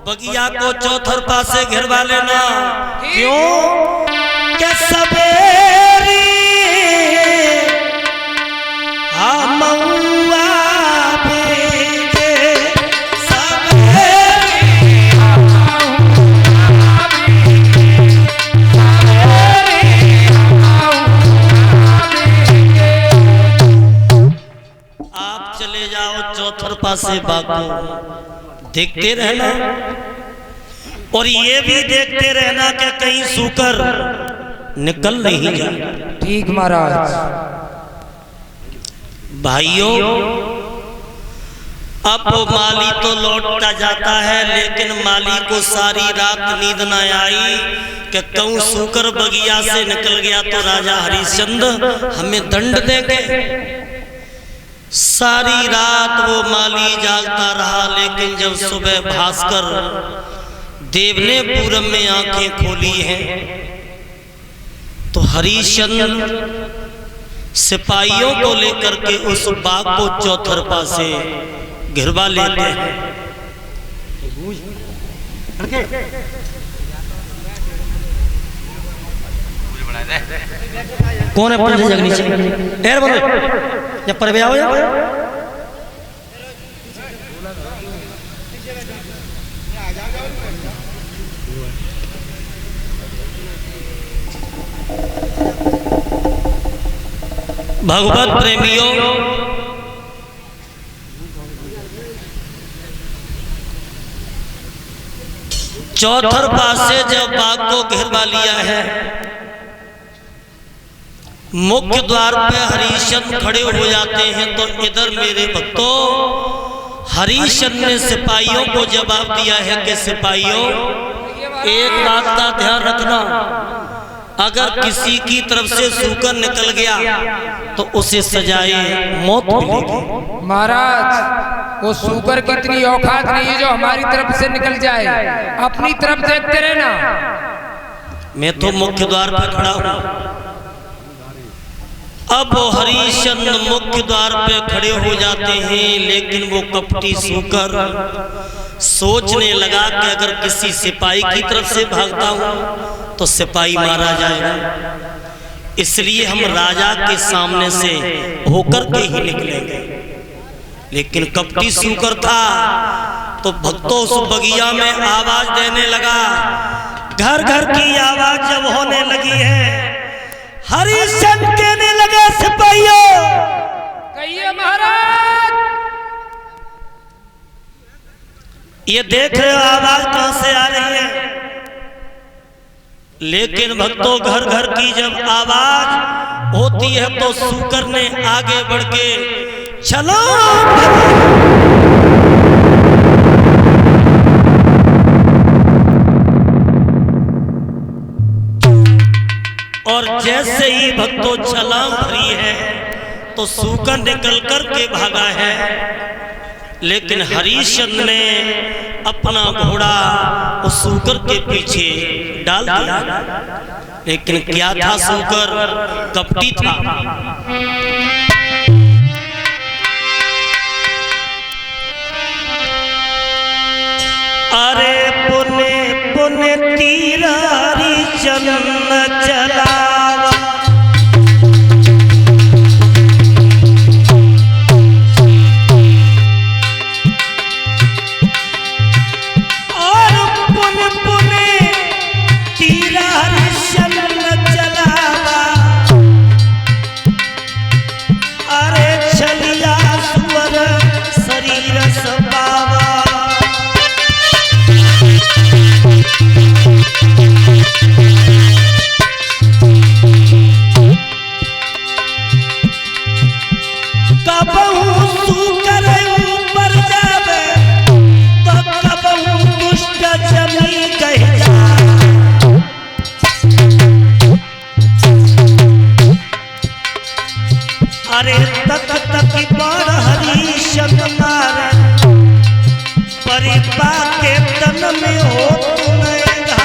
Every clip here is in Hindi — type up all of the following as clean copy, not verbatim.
बगिया को चौथरपा से घेरवा लेना। क्यों के सबेरी मऊआ भेजे सबेरी आप चले जाओ चौथरपा से बागो, देखते रहना और ये भी देखते रहना कि कहीं सूकर निकल नहीं जाए। ठीक महाराज। भाइयों अब माली तो लौटता जाता है, लेकिन माली को सारी रात नींद न आई कि कहूं सूकर बगिया से निकल गया तो राजा हरिश्चंद्र हमें दंड देंगे। सारी रात वो माली जागता रहा, लेकिन जब सुबह भास्कर देव ने पूरब में आंखें खोली हैं तो हरिश्चंद्र सिपाहियों को लेकर के उस बाग को चौथरपा से घिरवा लेते हैं। कौन है पंच जगनी से एर बोलो जब पर आओ या भगवत प्रेमियों चौथरपा से जब बाग को घेरवा लिया है, मुख्य द्वार पे हरिश्चंद्र खड़े हो जाते हैं तो इधर मेरे भक्तों हरिश्चंद्र ने सिपाहियों को जवाब दिया है कि सिपाहियों एक बात का ध्यान रखना, अगर किसी की तरफ से सूकर निकल गया तो उसे सजाए मौत मिलेगी। महाराज वो सूकर की इतनी औकात नहीं है जो हमारी तरफ से निकल जाए, अपनी तरफ देखते रहना। मैं तो मुख्य द्वार पर खड़ा हूं। अब वो हरिश्चंद्र मुख्य द्वार पे खड़े हो जाते हैं, लेकिन वो कपटी सूकर सोचने लगा कि अगर किसी सिपाही की तरफ से भागता हूं तो सिपाही मारा जाएगा, इसलिए हम राजा के सामने से होकर के ही निकलेंगे। लेकिन कपटी सूकर था तो भक्तों उस बगिया में आवाज देने लगा। घर घर की आवाज जब होने लगी है, हरिश्चंद्र कहने लगे सिपाहियों कहिए महाराज, ये देख रहे हो आवाज कहां से आ रही है। लेकिन भक्तों घर घर की जब आवाज होती है तो सूकर ने आगे बढ़ के चलो और जैसे ही भक्तों छलांग भरी है तो सूकर निकल कर के भागा है, लेकिन हरिश्चंद्र ने अपना घोड़ा उस सूकर के पीछे डाल दिया। लेकिन क्या था सूकर? कपटी था। अरे पुने पुने तीरारी जन्म चलावा, और पुने पुने तीरारी जन्म चलावा। अरे छलिया सुअर शरीर सपावा, अरे तक तक बार हरीशन मारन, परिपा के तन में हो तुमेगा।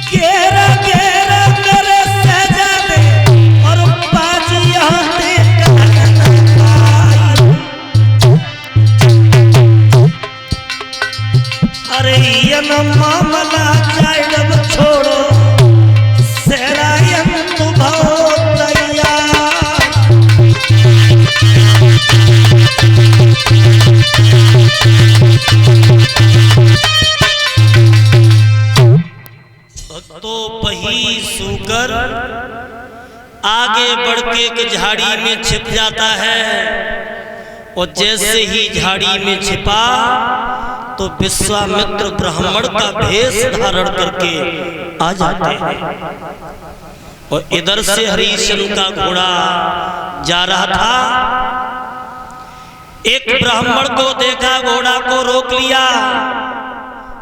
घेरा घेरा करे सजावे और बाजिया दे अरे यन मामला जायब छोड़ो सेरायन तू भौतैया। तो वही सूकर आगे बढ़ के एक झाड़ी में छिप जाता है, और जैसे ही झाड़ी में छिपा तो विश्वामित्र ब्राह्मण का भेष धारण करके आ जाते हैं। और इधर से हरिशन का घोड़ा जा रहा था, एक ब्राह्मण को देखा, घोड़ा को रोक लिया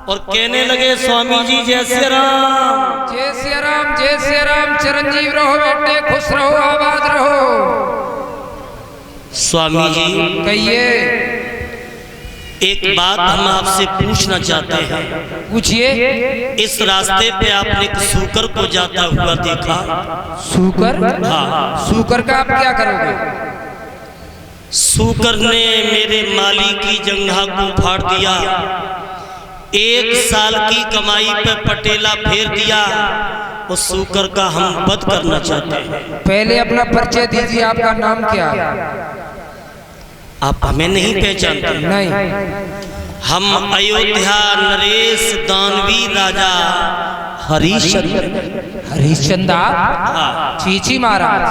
और कहने लगे, स्वामी जी जय श्री राम। जय श्री राम, जय श्री राम। चिरंजीव रहो बेटे, खुश रहो, आबाद रहो। स्वामी जी कहिए। एक बात हम आपसे पूछना चाहते हैं। पूछिए। इस रास्ते पे आपने एक सूकर को जाता हुआ देखा? सूकर? हाँ। सूकर का आप क्या करोगे? सूकर ने मेरे माली की जंघा को फाड़ दिया, 1 साल की कमाई पे पटेला फेर दिया। उस सूकर का हम वध करना चाहते हैं। पहले अपना परिचय दीजिए, आपका नाम क्या है? आप हमें नहीं पहचानते? नहीं। हम अयोध्या नरेश दानवी राजा हरिश्चंद्र। हरिश्चंद्र? हाँ। चीची महाराज,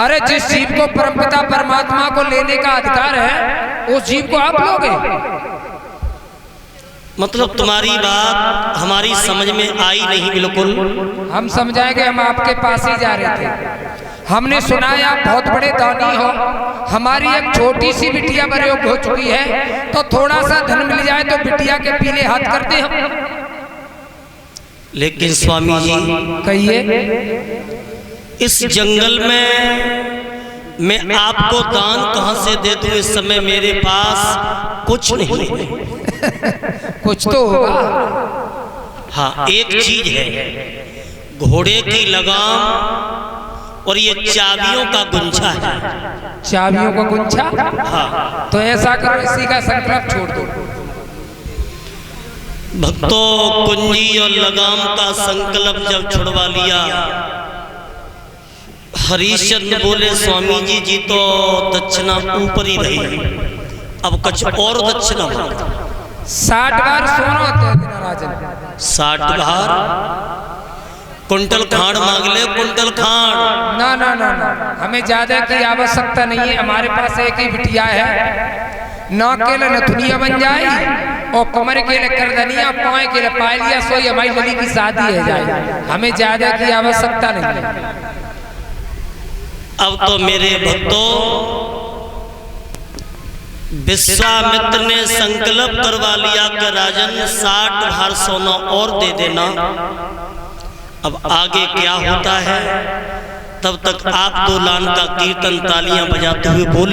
अरे जिस जीव को परमपिता परमात्मा को लेने का अधिकार है, उस जीव को आप लोगे? मतलब तुम्हारी बात हमारी समझ में आई नहीं बिल्कुल। हम समझाएंगे, हम आपके पास ही जा रहे थे। हमने सुना है आप बहुत बड़े दानी हो, हमारी एक छोटी सी बिटिया बरयोग हो चुकी है, तो थोड़ा सा धन मिल जाए तो बिटिया के पीले हाथ करते हम। लेकिन स्वामी जी कहिए। इस जंगल में मैं आपको दान कहां से दे दूं? इस समय मेरे पास कुछ नहीं है। कुछ तो होगा। हाँ, एक चीज है, घोड़े की लगाम और ये चाबियों का गुंछा है। चाबियों का गुंछा? हाँ। तो ऐसा करो, इसी का संकल्प छोड़ दो। भक्तों, कुंजी और लगाम का संकल्प जब छुड़वा लिया, हरिश्चंद्र बोले, स्वामी जी जी तो दक्षिणा ऊपर ही रही, अब कुछ और दक्षिणा। 60 बार सोना दे देना राजन। 60 बार? कुंटल खांड मांग ले, कुंटल खांड। ना ना ना ना, हमें ज्यादा की आवश्यकता नहीं है। हमारे पास एक ही बिटिया है, नाक के लिए नथुनिया बन जाए और कमर के लिए करदनिया, पाँव के लिए पायलिया, सोई हमारी लली की शादी है जाए। हमें ज्यादा की आवश्यकता नहीं है। अब तो मेरे भक्तों, विश्वामित्र ने संकल्प करवा लिया कि राजन 60 भार सोना और दे देना। अब आगे क्या होता है तब तक आप दो लान का कीर्तन तालियां बजाते हुए बोल